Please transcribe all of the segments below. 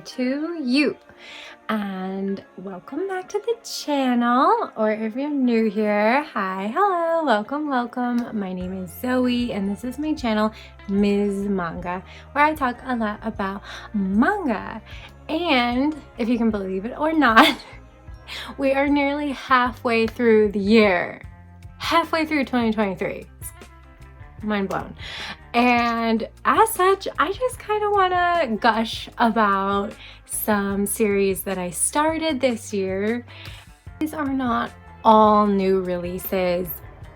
to you, and welcome back to the channel, or if you're new here, hi, hello, welcome. My name is Zoe and this is my channel, Ms. Manga, where I talk a lot about manga. And if you can believe it or not, we are nearly halfway through the year, halfway through 2023. Mind blown. And as such, I just kind of want to gush about some series that I started this year. These are not all new releases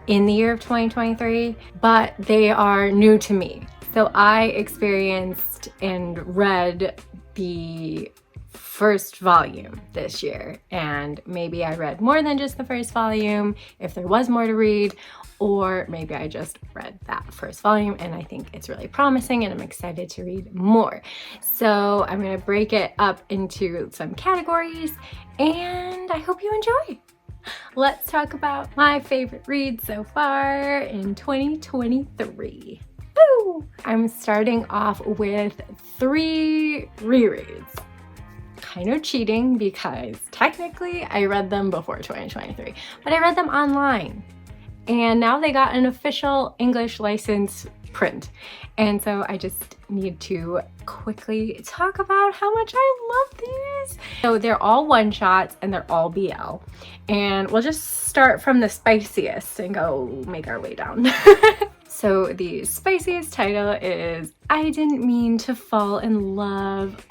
in the year of 2023, but they are new to me. So I experienced and read the first volume this year, and maybe I read more than just the first volume if there was more to read, or maybe I just read that first volume and I think it's really promising and I'm excited to read more. So I'm going to break it up into some categories and I hope you enjoy. Let's talk about my favorite reads so far in 2023. Woo! I'm starting off with 3 rereads. Kind of cheating because technically I read them before 2023, but I read them online. And now they got an official English license print. And so I just need to quickly talk about how much I love these. So they're all one-shots and they're all BL. And we'll just start from the spiciest and go make our way down. So the spiciest title is I Didn't Mean to Fall in Love.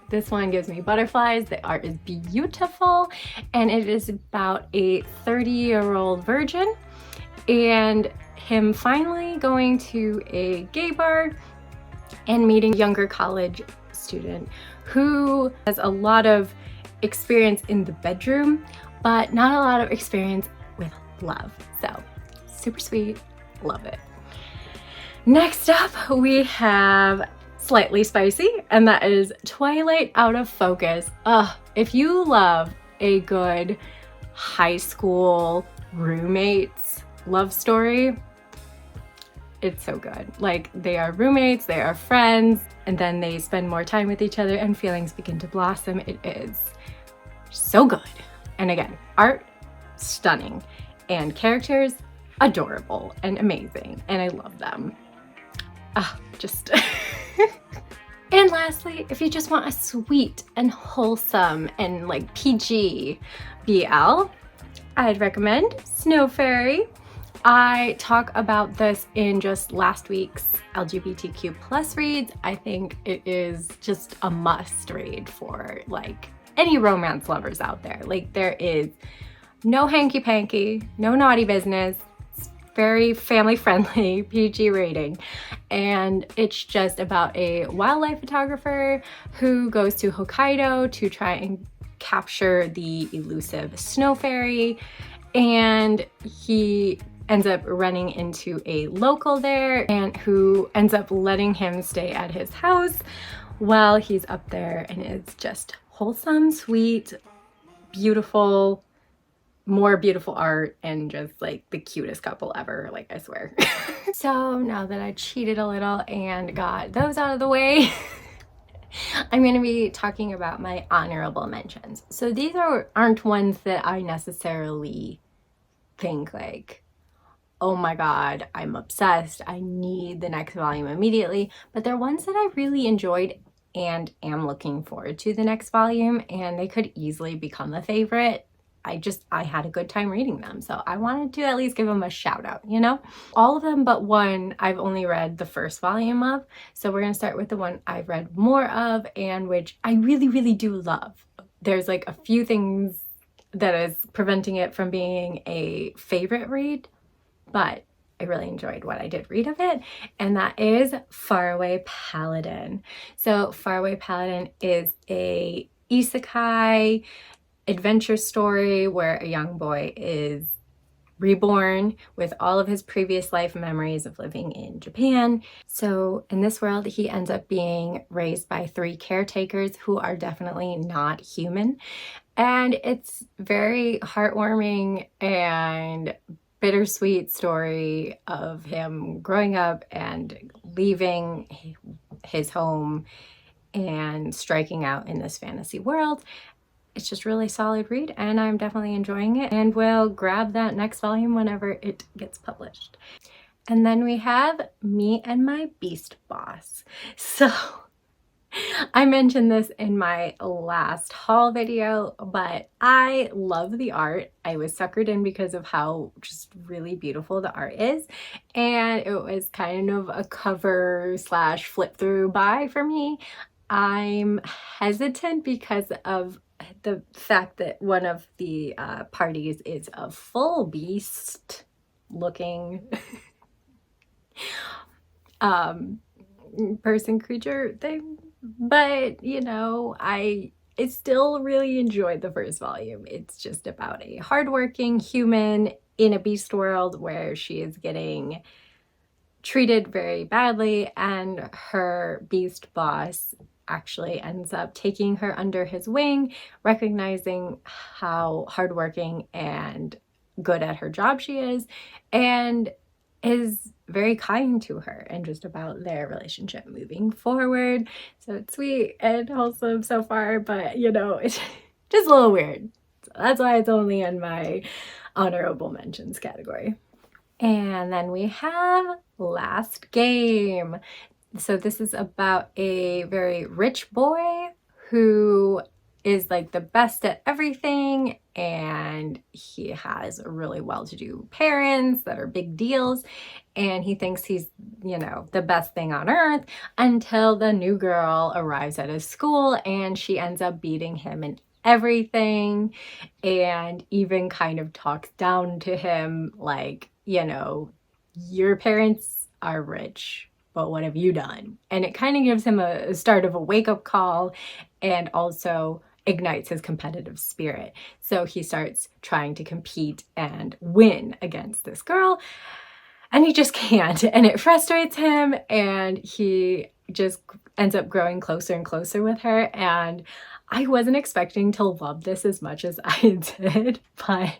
This one gives me butterflies. The art is beautiful and it is about a 30-year-old virgin and him finally going to a gay bar and meeting a younger college student who has a lot of experience in the bedroom, but not a lot of experience with love. So super sweet, love it. Next up, we have slightly spicy, and that is Twilight Out of Focus. If you love a good high school roommates love story, it's so good. Like, they are roommates, they are friends, and then they spend more time with each other and feelings begin to blossom. It is so good. And again, art, stunning, and characters, adorable and amazing, and I love them. Just And lastly, if you just want a sweet and wholesome and like PG BL, I'd recommend Snow Fairy. I talk about this in just last week's LGBTQ plus reads. I think it is just a must read for like any romance lovers out there. Like, there is no hanky-panky, no naughty business. Very family friendly, PG rating, and it's just about a wildlife photographer who goes to Hokkaido to try and capture the elusive snow fairy, and he ends up running into a local there and who ends up letting him stay at his house while he's up there, and it's just wholesome, sweet, beautiful, more beautiful art, and just like the cutest couple ever, like, I swear. So now that I cheated a little and got those out of the way, I'm going to be talking about my honorable mentions. So these aren't ones that I necessarily think like, oh my god, I'm obsessed, I need the next volume immediately, but they're ones that I really enjoyed and am looking forward to the next volume, and they could easily become a favorite. I had a good time reading them, so I wanted to at least give them a shout out, you know? All of them but one I've only read the first volume of, so we're gonna start with the one I've read more of and which I really, really do love. There's like a few things that is preventing it from being a favorite read, but I really enjoyed what I did read of it, and that is Faraway Paladin. So Faraway Paladin is a isekai adventure story where a young boy is reborn with all of his previous life memories of living in Japan. So in this world, he ends up being raised by 3 caretakers who are definitely not human. And it's very heartwarming and bittersweet story of him growing up and leaving his home and striking out in this fantasy world. It's just really solid read, and I'm definitely enjoying it, and will grab that next volume whenever it gets published. And then we have Me and My Beast Boss. So I mentioned this in my last haul video, but I love the art. I was suckered in because of how just really beautiful the art is, and it was kind of a cover slash flip through buy for me. I'm hesitant because of the fact that one of the parties is a full beast looking person creature thing, but you know, I still really enjoyed the first volume. It's just about a hardworking human in a beast world where she is getting treated very badly, and her beast boss actually ends up taking her under his wing, recognizing how hardworking and good at her job she is, and is very kind to her, and just about their relationship moving forward. So it's sweet and wholesome so far, but you know, it's just a little weird. So that's why it's only in my honorable mentions category. And then we have Last Game. So this is about a very rich boy who is like the best at everything, and he has really well-to-do parents that are big deals, and he thinks he's, you know, the best thing on earth until the new girl arrives at his school, and she ends up beating him in everything, and even kind of talks down to him like, you know, your parents are rich, but what have you done? And it kind of gives him a start of a wake-up call, and also ignites his competitive spirit. So he starts trying to compete and win against this girl, and he just can't, and it frustrates him, and he just ends up growing closer and closer with her. And I wasn't expecting to love this as much as I did, but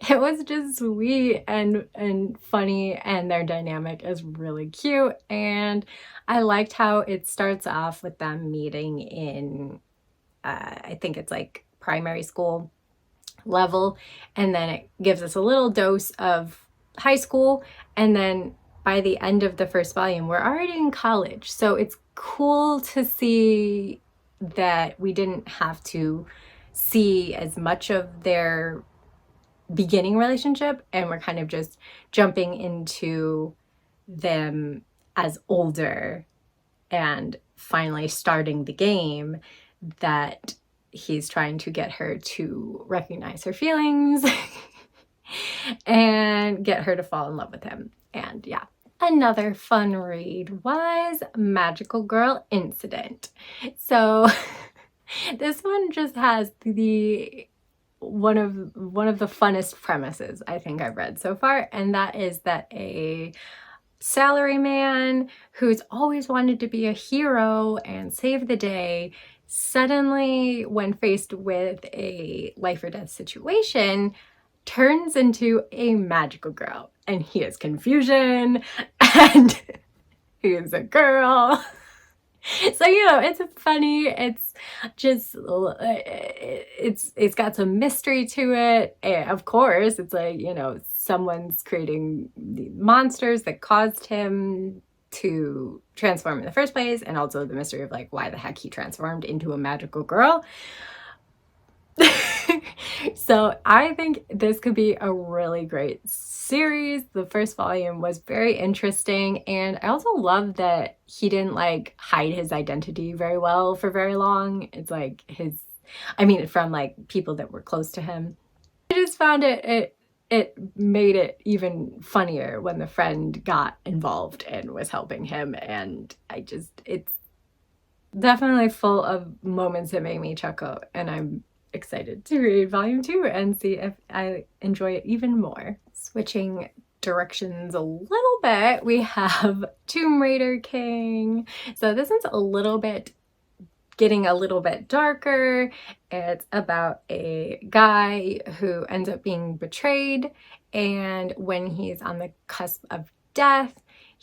it was just sweet and funny, and their dynamic is really cute. And I liked how it starts off with them meeting in I think it's like primary school level, and then it gives us a little dose of high school, and then by the end of the first volume we're already in college. So it's cool to see that we didn't have to see as much of their beginning relationship, and we're kind of just jumping into them as older and finally starting the game that he's trying to get her to recognize her feelings and get her to fall in love with him. And yeah, another fun read was Magical Girl Incident. So this one just has the one of the funnest premises I think I've read so far, and that is that a salaryman who's always wanted to be a hero and save the day, suddenly, when faced with a life or death situation, turns into a magical girl, and he has confusion, and he is a girl. So, you know, it's funny, it's just, it's got some mystery to it. And of course, it's like, you know, someone's creating the monsters that caused him to transform in the first place, and also the mystery of like why the heck he transformed into a magical girl. So I think this could be a really great series. The first volume was very interesting, and I also love that he didn't like hide his identity very well for very long. It's like I mean, from like people that were close to him. I just found it made it even funnier when the friend got involved and was helping him, and it's definitely full of moments that made me chuckle, and I'm excited to read volume 2 and see if I enjoy it even more. Switching directions a little bit, we have Tomb Raider King. So this one's getting a little bit darker. It's about a guy who ends up being betrayed, and when he's on the cusp of death,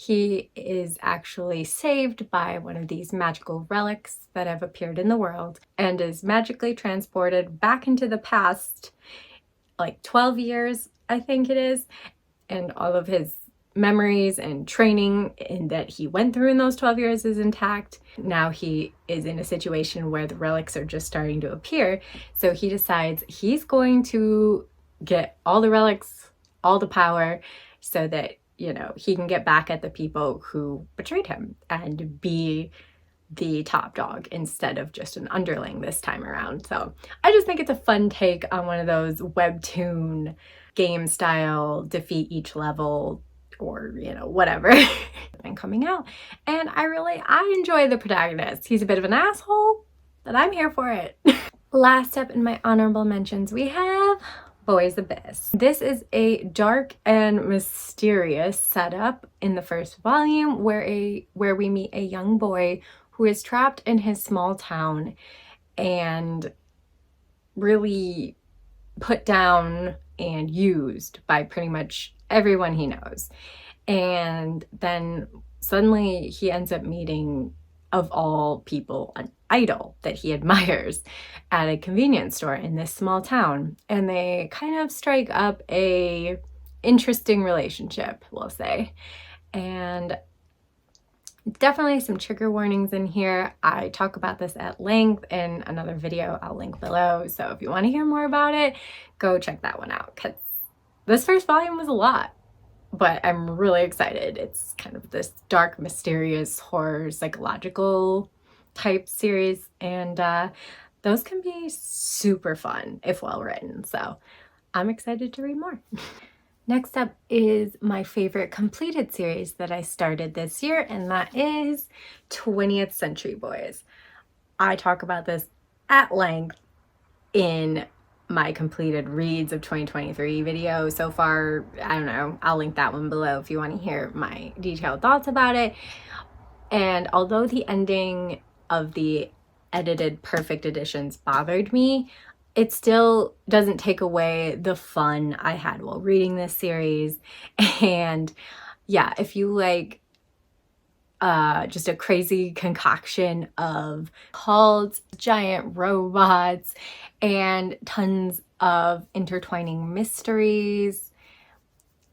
he is actually saved by one of these magical relics that have appeared in the world and is magically transported back into the past, like 12 years, I think it is, and all of his memories and training that he went through in those 12 years is intact. Now he is in a situation where the relics are just starting to appear, so he decides he's going to get all the relics, all the power, so that, you know, he can get back at the people who betrayed him and be the top dog instead of just an underling this time around. So I just think it's a fun take on one of those webtoon game style defeat each level, or, you know, whatever, and coming out. And I enjoy the protagonist. He's a bit of an asshole, but I'm here for it. Last up in my honorable mentions, we have Boys Abyss. This is a dark and mysterious setup in the first volume where we meet a young boy who is trapped in his small town and really put down and used by pretty much everyone he knows. And then suddenly he ends up meeting, of all people, an idol that he admires at a convenience store in this small town. And they kind of strike up a interesting relationship, we'll say. And definitely some trigger warnings in here. I talk about this at length in another video I'll link below. So if you want to hear more about it, go check that one out, because this first volume was a lot. But I'm really excited. It's kind of this dark, mysterious, horror, psychological type series, and those can be super fun if well written. So I'm excited to read more. Next up is my favorite completed series that I started this year, and that is 20th Century Boys. I talk about this at length in my completed reads of 2023 video so far. I don't know, I'll link that one below if you want to hear my detailed thoughts about it. And although the ending of the edited perfect editions bothered me, it still doesn't take away the fun I had while reading this series. And yeah, if you like just a crazy concoction of cults, giant robots, and tons of intertwining mysteries,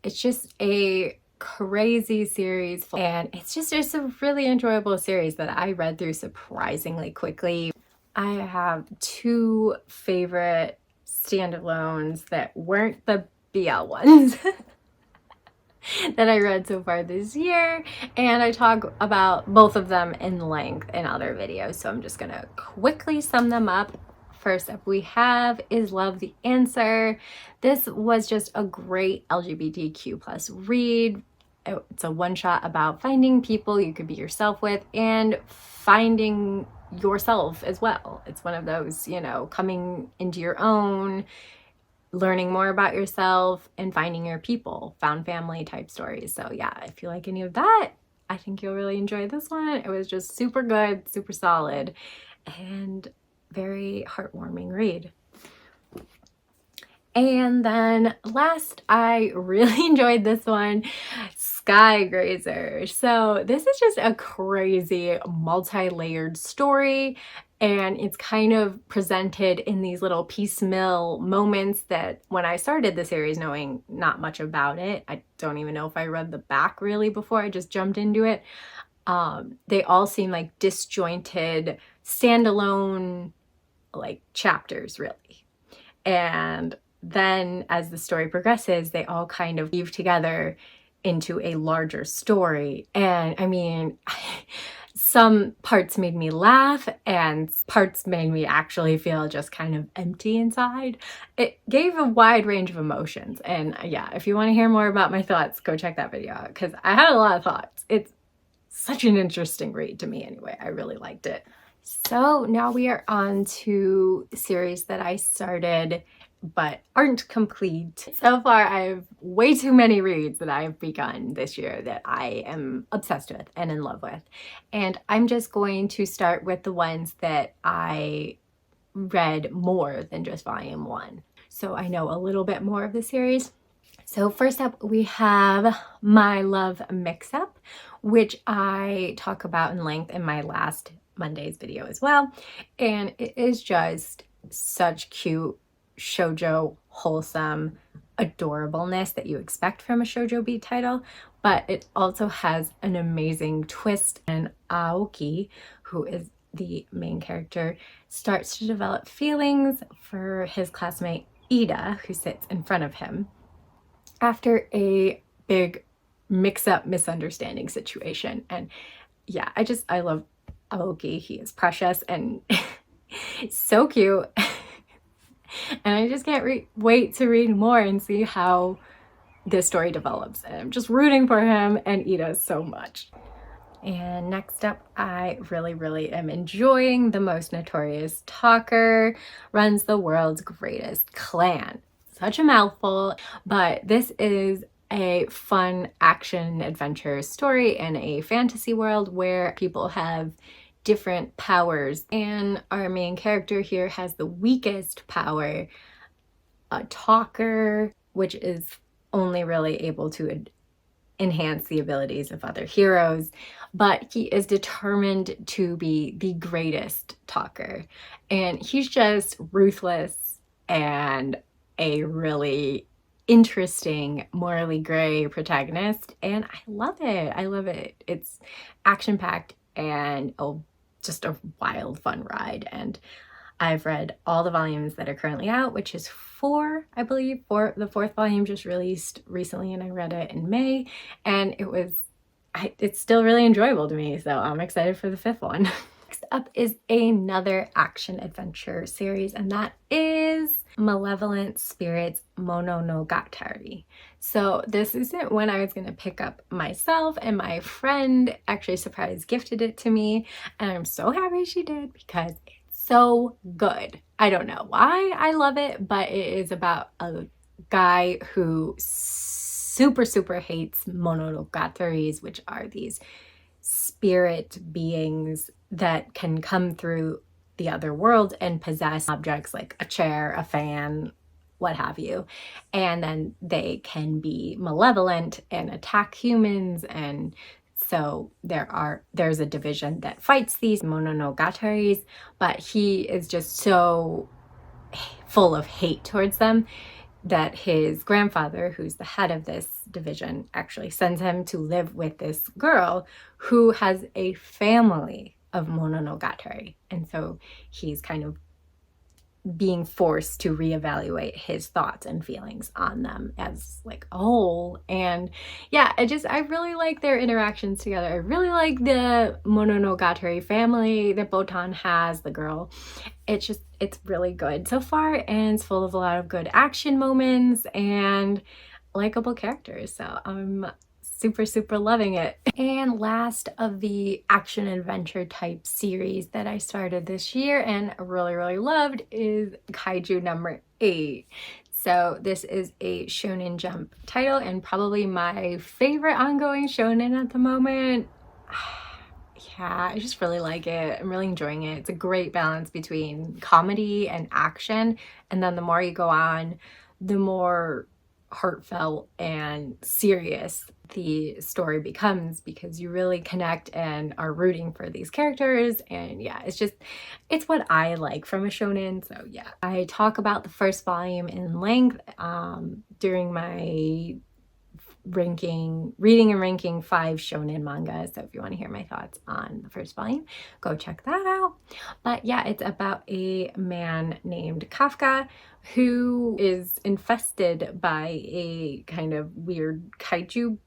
it's just a crazy series, and it's a really enjoyable series that I read through surprisingly quickly. I have two favorite standalones that weren't the BL ones that I read so far this year, and I talk about both of them in length in other videos, so I'm just gonna quickly sum them up. First up we have Is Love the Answer? This was just a great LGBTQ plus read. It's a one-shot about finding people you could be yourself with and finding yourself as well. It's one of those, you know, coming into your own, learning more about yourself, and finding your people, found family type stories. So yeah, if you like any of that, I think you'll really enjoy this one. It was just super good, super solid, and very heartwarming read. And then last, I really enjoyed this one, Sky Grazer. So this is just a crazy multi-layered story, and it's kind of presented in these little piecemeal moments that when I started the series knowing not much about it, I don't even know if I read the back really before I just jumped into it, they all seem like disjointed, standalone like chapters really. And then as the story progresses, they all kind of weave together into a larger story. And I mean, some parts made me laugh and parts made me actually feel just kind of empty inside. It gave a wide range of emotions. And yeah, if you want to hear more about my thoughts, go check that video out, because I had a lot of thoughts. It's such an interesting read to me anyway. I really liked it. So now we are on to series that I started but aren't complete. So far, I have way too many reads that I've begun this year that I am obsessed with and in love with. And I'm just going to start with the ones that I read more than just volume 1. So I know a little bit more of the series. So first up, we have My Love Mix-Up. which I talk about in length in my last Monday's video as well. And it is just such cute shoujo, wholesome adorableness that you expect from a shoujo beat title, but it also has an amazing twist. And Aoki, who is the main character, starts to develop feelings for his classmate Ida, who sits in front of him, after a big mix-up misunderstanding situation. And yeah, I love Aoki. He is precious and so cute. And I just can't wait to read more and see how this story develops. And I'm just rooting for him and Ida so much. And next up, I really am enjoying The Most Notorious Talker Runs the World's Greatest Clan. Such a mouthful, but this is a fun action adventure story in a fantasy world where people have different powers, and our main character here has the weakest power, a talker, which is only really able to enhance the abilities of other heroes, but he is determined to be the greatest talker, and he's just ruthless and a really interesting, morally gray protagonist, and I love it. It's action-packed and just a wild, fun ride. And I've read all the volumes that are currently out, which is 4, I believe. The 4th volume just released recently, and I read it in May, and it's still really enjoyable to me, so I'm excited for the 5th one. Next up is another action adventure series, and that is Malevolent Spirits Mononogatari. So this isn't one I was going to pick up myself, and my friend actually surprise gifted it to me, and I'm so happy she did because it's so good. I don't know why I love it, but it is about a guy who super hates monogataris, which are these spirit beings that can come through the other world and possess objects like a chair, a fan, what have you. And then they can be malevolent and attack humans. And so there's a division that fights these mononogataris, but he is just so full of hate towards them that his grandfather, who's the head of this division, actually sends him to live with this girl who has a family of mononogatari. And so he's kind of being forced to reevaluate his thoughts and feelings on them as like a whole. And yeah, I really like their interactions together. I really like the mononogatari family that Botan has, the girl. It's really good so far, and it's full of a lot of good action moments and likable characters. So I'm super loving it. And last of the action adventure type series that I started this year and really loved is Kaiju number 8. So this is a Shonen Jump title and probably my favorite ongoing shonen at the moment. Yeah, I just really like it. I'm really enjoying it. It's a great balance between comedy and action, and then the more you go on, the more heartfelt and serious the story becomes, because you really connect and are rooting for these characters. And yeah, it's what I like from a shonen. So yeah, I talk about the first volume in length during my reading and ranking 5 shonen manga. So if you want to hear my thoughts on the first volume, go check that out. But yeah, it's about a man named Kafka who is infested by a kind of weird kaiju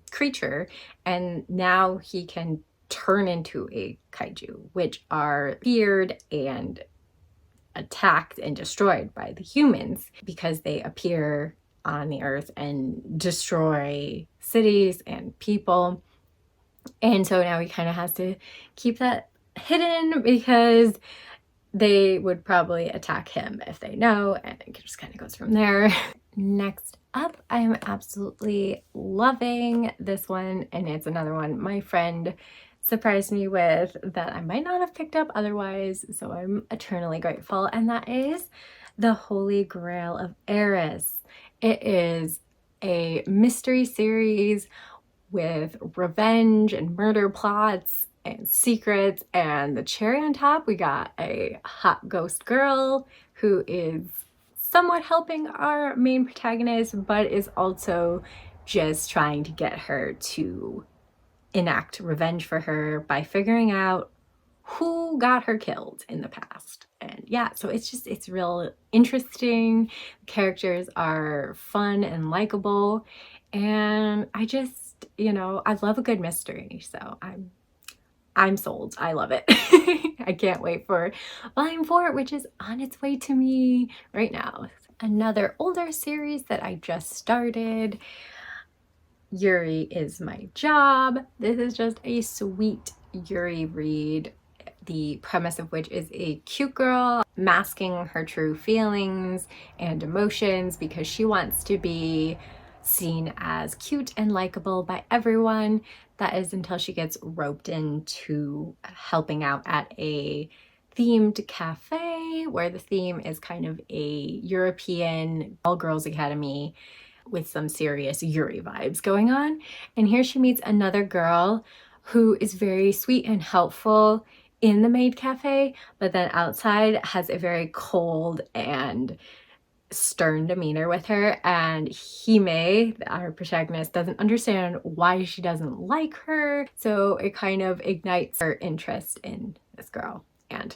creature, and now he can turn into a kaiju, which are feared and attacked and destroyed by the humans because they appear on the earth and destroy cities and people. And so now he kind of has to keep that hidden because they would probably attack him if they know, and it just kind of goes from there. Next up, I'm absolutely loving this one, and it's another one my friend surprised me with that I might not have picked up otherwise, so I'm eternally grateful, and that is The Holy Grail of Eris. It is a mystery series with revenge and murder plots and secrets. And the cherry on top, we got a hot ghost girl who is somewhat helping our main protagonist, but is also just trying to get her to enact revenge for her by figuring out who got her killed in the past. And yeah, so it's real interesting. The characters are fun and likable, and I just, I love a good mystery, so I'm sold. I love it. I can't wait for volume 4, which is on its way to me right now. Another older series that I just started, Yuri Is My Job. This is just a sweet Yuri read, the premise of which is a cute girl masking her true feelings and emotions because she wants to be seen as cute and likable by everyone. That is until she gets roped into helping out at a themed cafe where the theme is kind of a European all-girls academy with some serious Yuri vibes going on. And here she meets another girl who is very sweet and helpful in the maid cafe, but then outside has a very cold and stern demeanor with her. And Hime, our protagonist, doesn't understand why she doesn't like her. So it kind of ignites her interest in this girl and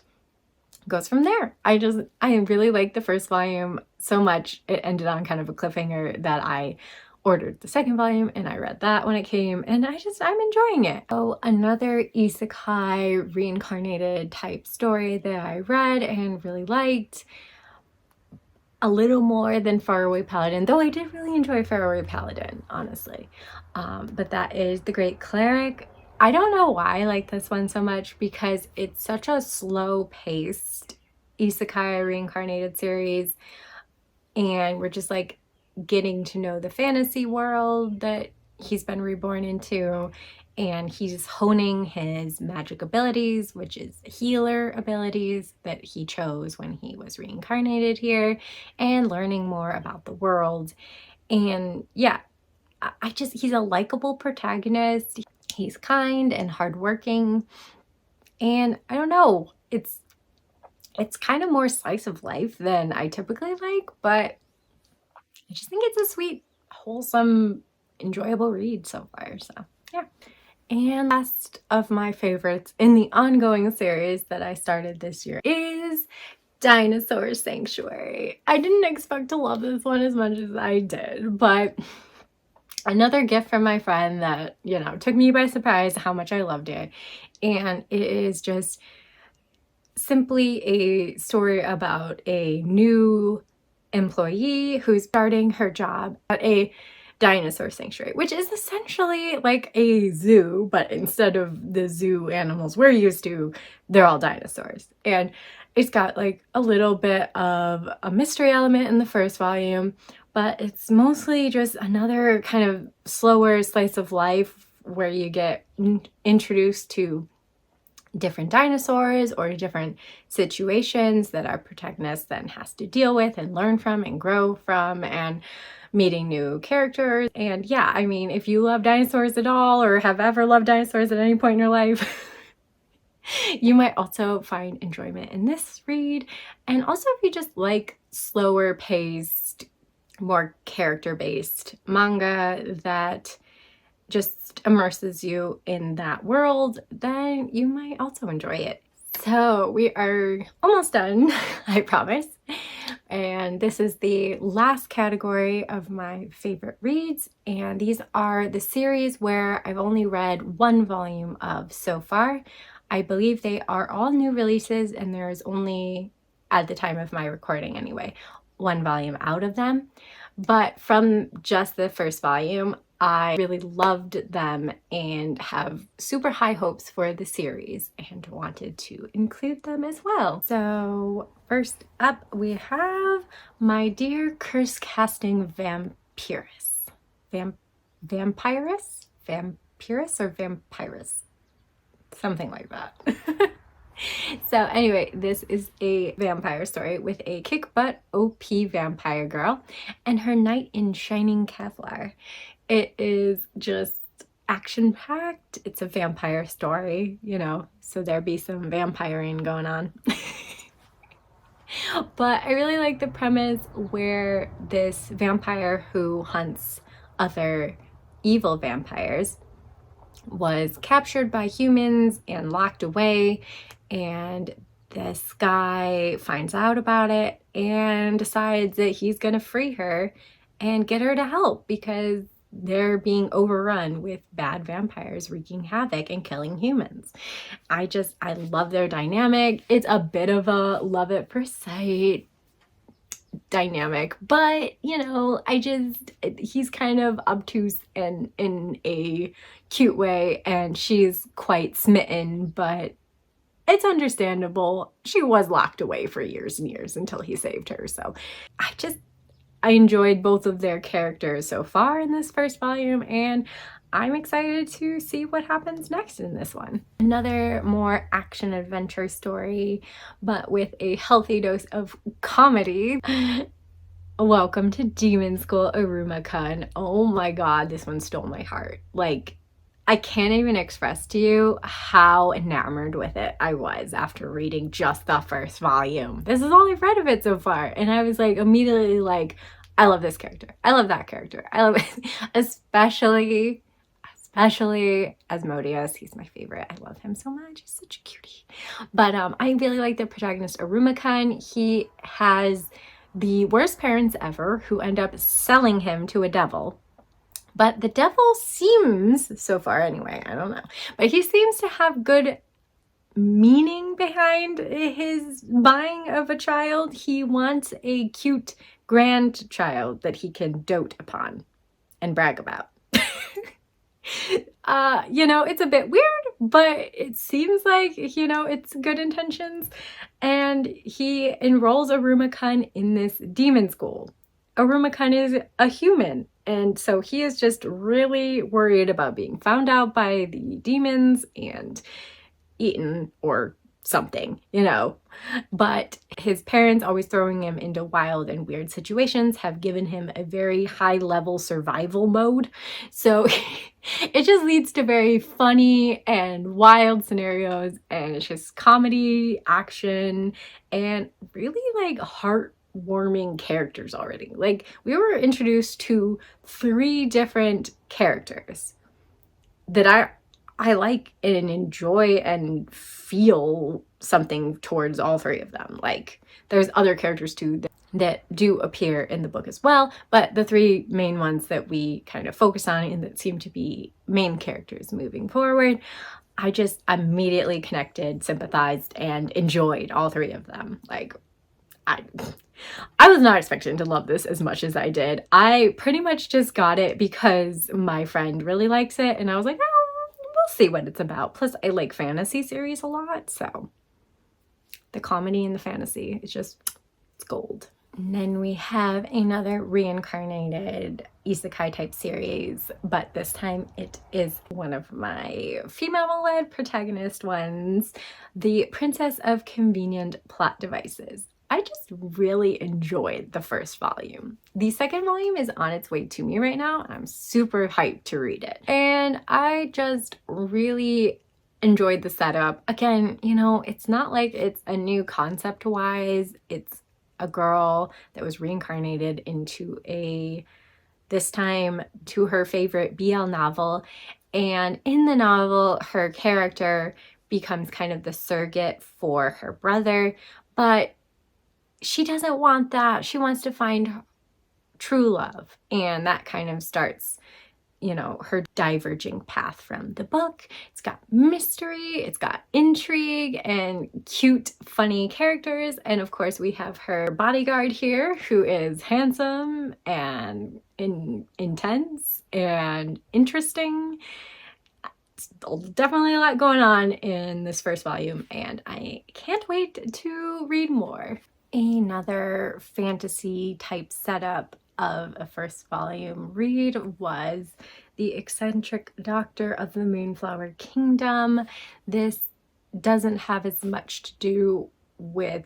goes from there. I really liked the first volume so much. It ended on kind of a cliffhanger that I ordered the second volume and I read that when it came, and I'm enjoying it. Oh, another isekai reincarnated type story that I read and really liked a little more than Faraway Paladin, though I did really enjoy Faraway Paladin, honestly. But that is The Great Cleric. I don't know why I like this one so much because it's such a slow-paced isekai reincarnated series, and we're just like getting to know the fantasy world that he's been reborn into, and he's honing his magic abilities, which is healer abilities that he chose when he was reincarnated here, and learning more about the world. And yeah, he's a likable protagonist. He's kind and hardworking, and I don't know, it's kind of more slice of life than I typically like, but I just think it's a sweet, wholesome, enjoyable read so far, so yeah. And last of my favorites in the ongoing series that I started this year is Dinosaur Sanctuary. I didn't expect to love this one as much as I did, but another gift from my friend that, took me by surprise how much I loved it. And it is just simply a story about a new employee who's starting her job at a dinosaur sanctuary, which is essentially like a zoo, but instead of the zoo animals we're used to, they're all dinosaurs. And it's got like a little bit of a mystery element in the first volume, but it's mostly just another kind of slower slice of life where you get introduced to different dinosaurs or different situations that our protagonist then has to deal with and learn from and grow from, and meeting new characters. And yeah, I mean, if you love dinosaurs at all or have ever loved dinosaurs at any point in your life, you might also find enjoyment in this read. And also if you just like slower paced, more character-based manga that just immerses you in that world, then you might also enjoy it. So we are almost done, I promise. And this is the last category of my favorite reads. And these are the series where I've only read one volume of so far. I believe they are all new releases, and there's only, at the time of my recording anyway, one volume out of them. But from just the first volume, I really loved them and have super high hopes for the series and wanted to include them as well. So first up, we have My Dear Curse Casting Vampirus. Vampirus? Vampirus or Vampirus? Something like that. So anyway, this is a vampire story with a kick-butt OP vampire girl and her knight in shining Kevlar. It is just action-packed. It's a vampire story, you know, so there'd be some vampiring going on. But I really like the premise where this vampire who hunts other evil vampires was captured by humans and locked away, and this guy finds out about it and decides that he's gonna free her and get her to help because they're being overrun with bad vampires wreaking havoc and killing humans. I love their dynamic. It's a bit of a love at first sight dynamic, but you know, he's kind of obtuse and in a cute way, and she's quite smitten, but it's understandable. She was locked away for years and years until he saved her. So I enjoyed both of their characters so far in this first volume, and I'm excited to see what happens next in this one. Another more action adventure story, but with a healthy dose of comedy. Welcome to Demon School, Aruma-kun. Oh my god, this one stole my heart. Like, I can't even express to you how enamored with it I was after reading just the first volume. This is all I've read of it so far, and I was like immediately like, I love this character. I love that character. I love it. Especially Asmodeus. He's my favorite. I love him so much. He's such a cutie. But I really like the protagonist Aruma-kun. He has the worst parents ever who end up selling him to a devil. But the devil seems, so far anyway, I don't know, but he seems to have good meaning behind his buying of a child. He wants a cute grandchild that he can dote upon and brag about. You know, it's a bit weird, but it seems like, you know, it's good intentions. And he enrolls Aruma-kun in this demon school. Aruma-kun is a human, and so he is just really worried about being found out by the demons and eaten or something, you know. But his parents, always throwing him into wild and weird situations, have given him a very high level survival mode. So it just leads to very funny and wild scenarios, and it's just comedy, action, and really like heartwarming characters already. Like, we were introduced to 3 different characters that I like and enjoy and feel something towards all 3 of them. Like, there's other characters too that do appear in the book as well, but the 3 main ones that we kind of focus on and that seem to be main characters moving forward, I just immediately connected, sympathized, and enjoyed all 3 of them. Like, I was not expecting to love this as much as I did. I pretty much just got it because my friend really likes it, and I was like, oh, we'll see what it's about. Plus, I like fantasy series a lot, so the comedy and the fantasy, it's gold. And then we have another reincarnated isekai type series, but this time it is one of my female-led protagonist ones, The Princess of Convenient Plot Devices. I just really enjoyed the first volume. The second volume is on its way to me right now, and I'm super hyped to read it. And I just really enjoyed the setup. Again, you know, it's not like it's a new concept-wise. It's a girl that was reincarnated into this time to her favorite BL novel. And in the novel, her character becomes kind of the surrogate for her brother, but she doesn't want that. She wants to find true love. And that kind of starts, you know, her diverging path from the book. It's got mystery, it's got intrigue, and cute, funny characters. And of course, we have her bodyguard here, who is handsome and intense and interesting. It's definitely a lot going on in this first volume, and I can't wait to read more. Another fantasy type setup of a first volume read was The Eccentric Doctor of the Moonflower Kingdom. This doesn't have as much to do with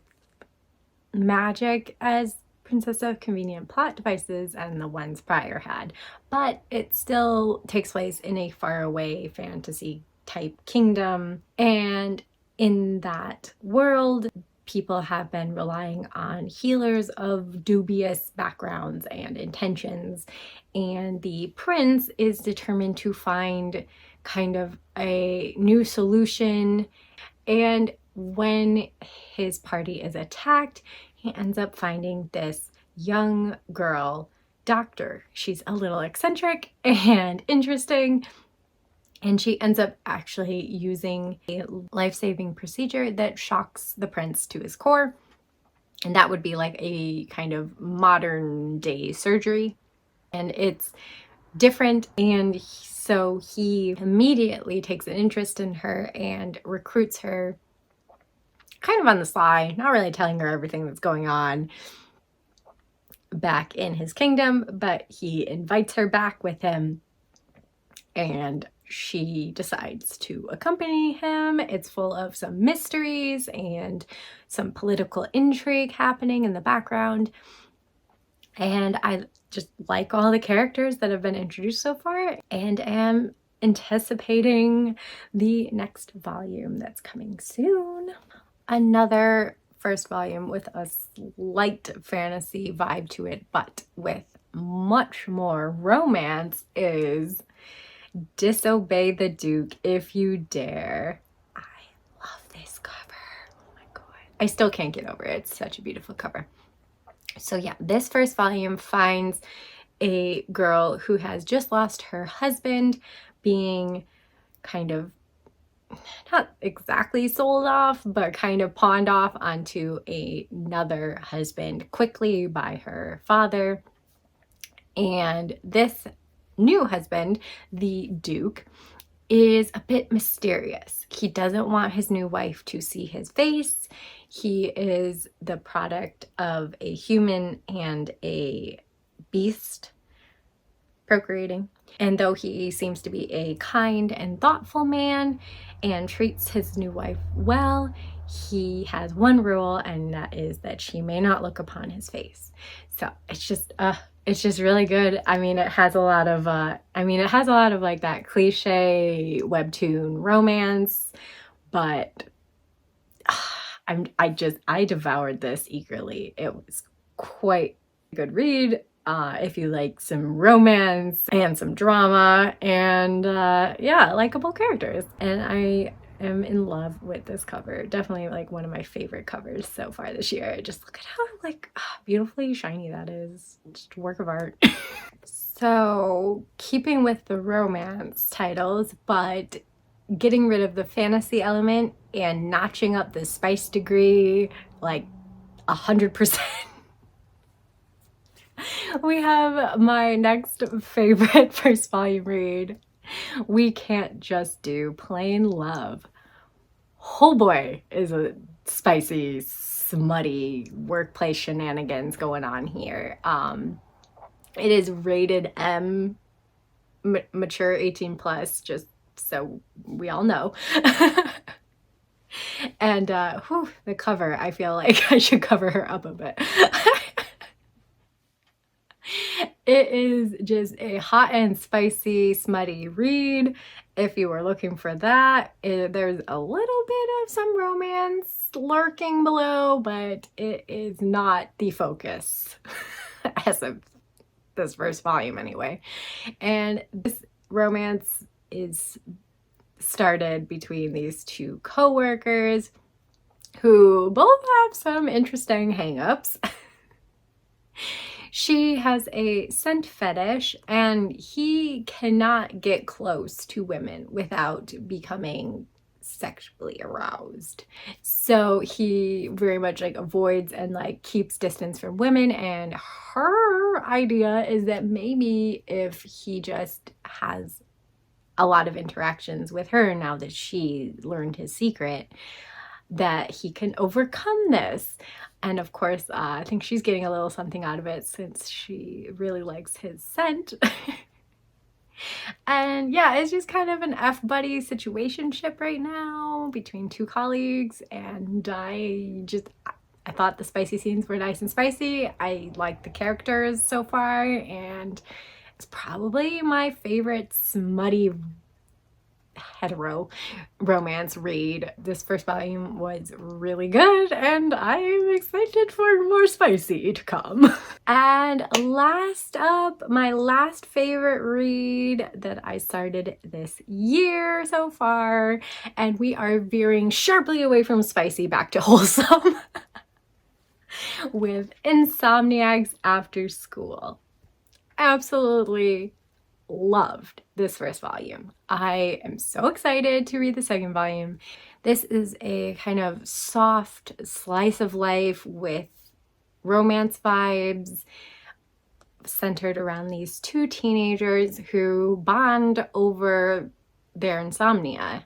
magic as consists of convenient plot devices and the ones prior had, but it still takes place in a faraway fantasy type kingdom. And in that world, people have been relying on healers of dubious backgrounds and intentions, and the prince is determined to find kind of a new solution. And when his party is attacked, he ends up finding this young girl doctor. She's a little eccentric and interesting, and she ends up actually using a life-saving procedure that shocks the prince to his core. And that would be like a kind of modern day surgery. And it's different. And so he immediately takes an interest in her and recruits her kind of on the sly, not really telling her everything that's going on back in his kingdom, but he invites her back with him, and she decides to accompany him. It's full of some mysteries and some political intrigue happening in the background. And I just like all the characters that have been introduced so far, and am anticipating the next volume that's coming soon. Another first volume with a slight fantasy vibe to it, but with much more romance, is Disobey the Duke If You Dare. I love this cover. Oh my god. I still can't get over it. It's such a beautiful cover. So yeah, this first volume finds a girl who has just lost her husband, being kind of not exactly sold off, but kind of pawned off onto another husband quickly by her father. And this new husband, the Duke, is a bit mysterious. He doesn't want his new wife to see his face. He is the product of a human and a beast procreating. And though he seems to be a kind and thoughtful man and treats his new wife well, he has one rule, and that is that she may not look upon his face. So it's just really good. I mean, it has a lot of like that cliche webtoon romance, but I devoured this eagerly. It was quite a good read. If you like some romance and some drama and yeah, likable characters. And I am in love with this cover. Definitely like one of my favorite covers so far this year. Just look at how like beautifully shiny that is. Just a work of art. So keeping with the romance titles, but getting rid of the fantasy element and notching up the spice degree like 100%. We have my next favorite first volume read. We Can't Just Do Plain Love. Oh boy, is a spicy, smutty workplace shenanigans going on here. It is rated M, mature 18 plus, just so we all know. And the cover, I feel like I should cover her up a bit. It is just a hot and spicy, smutty read. If you were looking for that, there's a little bit of some romance lurking below, but it is not the focus as of this first volume anyway. And this romance is started between these two co-workers who both have some interesting hang-ups. She has a scent fetish, and he cannot get close to women without becoming sexually aroused. So he very much like avoids and like keeps distance from women, and her idea is that maybe if he just has a lot of interactions with her now that she learned his secret, that he can overcome this. And of course, I think she's getting a little something out of it since she really likes his scent. And yeah, it's just kind of an F-buddy situationship right now between two colleagues. And I thought the spicy scenes were nice and spicy. I like the characters so far, and it's probably my favorite smutty hetero romance read. This first volume was really good, and I'm excited for more spicy to come. And last up, my last favorite read that I started this year so far, and we are veering sharply away from spicy back to wholesome with Insomniacs After School. Absolutely loved this first volume. I am so excited to read the second volume. This is a kind of soft slice of life with romance vibes centered around these two teenagers who bond over their insomnia,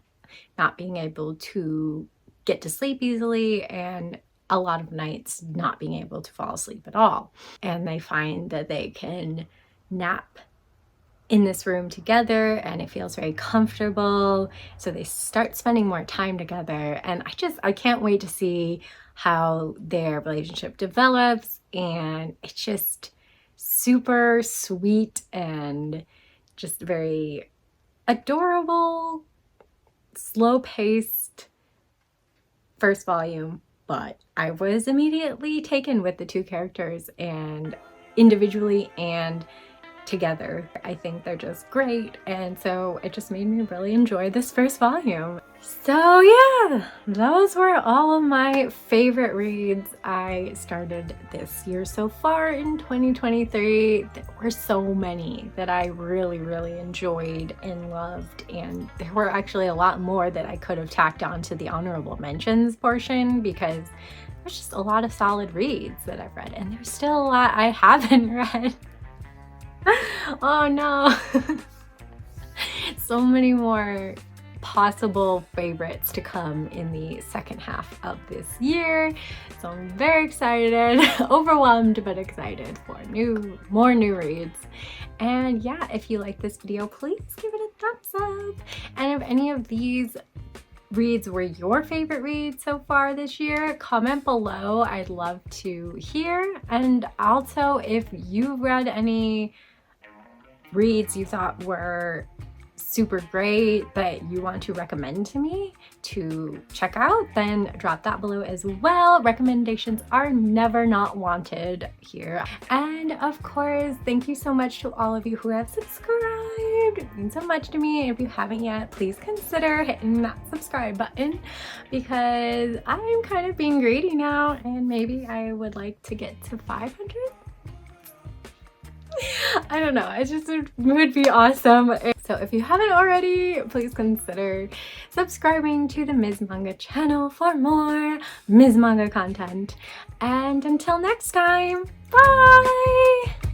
not being able to get to sleep easily, and a lot of nights not being able to fall asleep at all. And they find that they can nap in this room together, and it feels very comfortable, so they start spending more time together. And I can't wait to see how their relationship develops, and it's just super sweet and just very adorable, slow-paced first volume. But I was immediately taken with the two characters, and individually and together. I think they're just great, and so it just made me really enjoy this first volume. So yeah, those were all of my favorite reads I started this year so far in 2023. There were so many that I really enjoyed and loved, and there were actually a lot more that I could have tacked on to the honorable mentions portion, because there's just a lot of solid reads that I've read, and there's still a lot I haven't read. Oh no. So many more possible favorites to come in the second half of this year. So I'm very excited, overwhelmed but excited for more new reads. And yeah, if you like this video, please give it a thumbs up. And if any of these reads were your favorite reads so far this year, comment below. I'd love to hear. And also, if you read any reads you thought were super great that you want to recommend to me to check out, then drop that below as well. Recommendations are never not wanted here. And of course, thank you so much to all of you who have subscribed. It means so much to me. If you haven't yet, please consider hitting that subscribe button, because I'm kind of being greedy now, and maybe I would like to get to 500. I don't know, it would be awesome. So if you haven't already, please consider subscribing to the Ms. Manga channel for more Ms. Manga content. And until next time, bye!